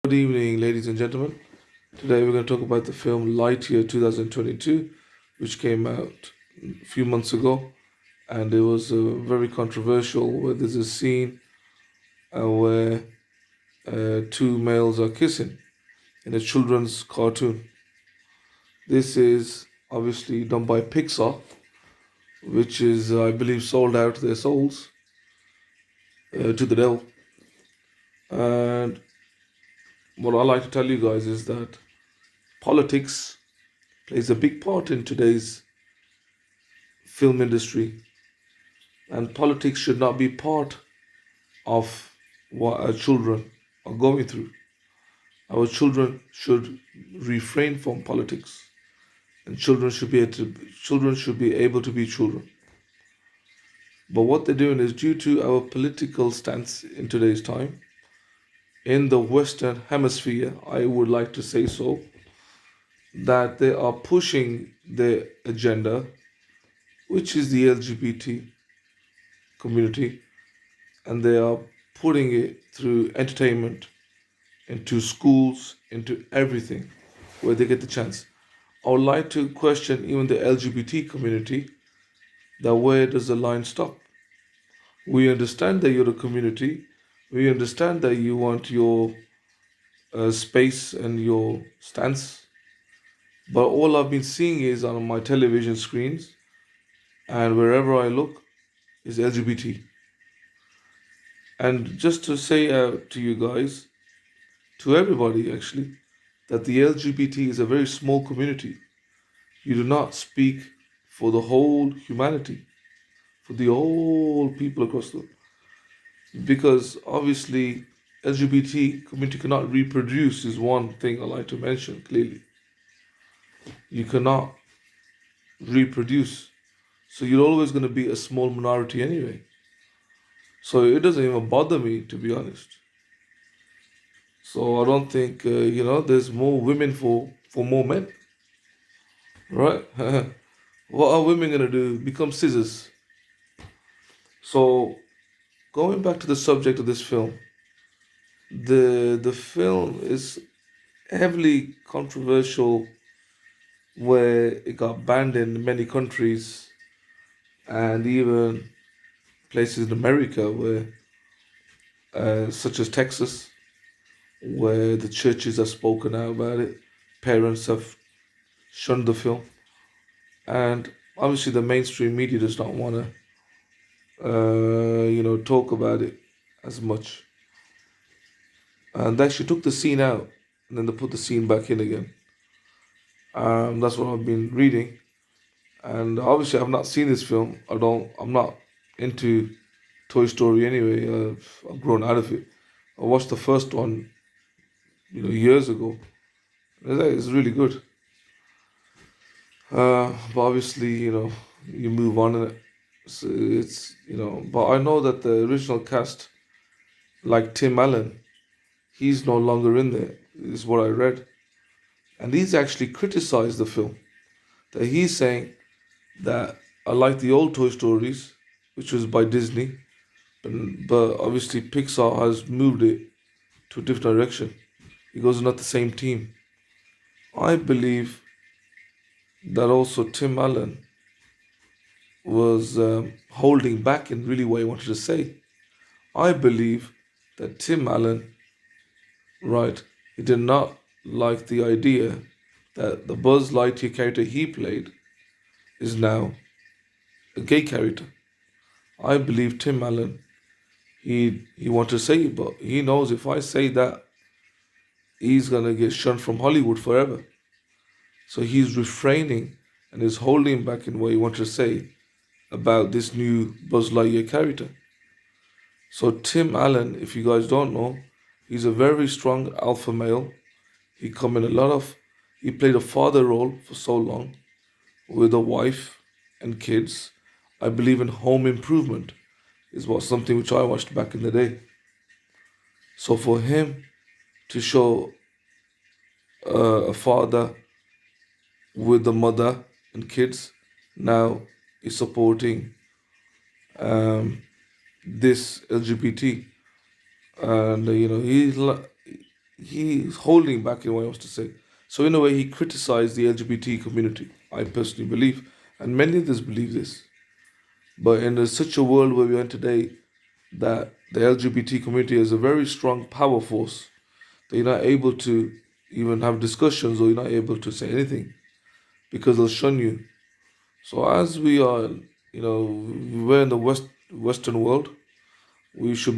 Good evening, ladies and gentlemen. Today we're going to talk about the film Lightyear 2022, which came out a few months ago, and it was very controversial. Where there's a scene where two males are kissing in a children's cartoon. This is obviously done by Pixar, which is, I believe, sold out their souls to the devil. And what I like to tell you guys is that politics plays a big part in today's film industry, and politics should not be part of what our children are going through. Our children should refrain from politics, and children should be able to be children. But what they're doing is due to our political stance in today's time in the Western Hemisphere. I would like to say so that they are pushing their agenda, which is the LGBT community, and they are putting it through entertainment into schools, into everything where they get the chance. I would like to question even the LGBT community that where does the line stop? We understand that you're a community. We understand that you want your space and your stance. But all I've been seeing is on my television screens and wherever I look is LGBT. And just to say to you guys, to everybody actually, that the LGBT is a very small community. You do not speak for the whole humanity, for the whole people across the, because obviously LGBT community cannot reproduce is one thing I like to mention clearly. You cannot reproduce. So you're always going to be a small minority anyway. So it doesn't even bother me, to be honest. So I don't think, there's more women for more men, right? What are women going to do? Become scissors. So going back to the subject of this film, the film is heavily controversial where it got banned in many countries and even places in America where such as Texas where the churches have spoken out about it, parents have shunned the film, and obviously the mainstream media does not want to talk about it as much, and they actually took the scene out and then they put the scene back in again. That's what I've been reading. And obviously, I've not seen this film. I'm not into Toy Story anyway. I've grown out of it. I watched the first one, years ago. It's really good. But obviously, you move on and but I know that the original cast, like Tim Allen, he's no longer in there, is what I read. And he's actually criticized the film. That he's saying that I like the old Toy Stories, which was by Disney, but obviously Pixar has moved it to a different direction. He goes not the same team. I believe that also Tim Allen was holding back in really what he wanted to say. I believe that Tim Allen, right, he did not like the idea that the Buzz Lightyear character he played is now a gay character. I believe Tim Allen, he wanted to say it, but he knows if I say that, he's gonna get shunned from Hollywood forever. So he's refraining and is holding back in what he wanted to say about this new Buzz Lightyear character. So Tim Allen, if you guys don't know, he's a very strong alpha male. He come in a lot of he played a father role for so long with a wife and kids. I believe in home improvement is what something which I watched back in the day. So for him to show a father with the mother and kids now is supporting this LGBT, and he's holding back in what he wants to say. So in a way, he criticized the LGBT community. I personally believe, and many others believe this. But in such a world where we are in today, that the LGBT community is a very strong power force, that you're not able to even have discussions or you're not able to say anything because they'll shun you. So as we are, we're in the Western world, we should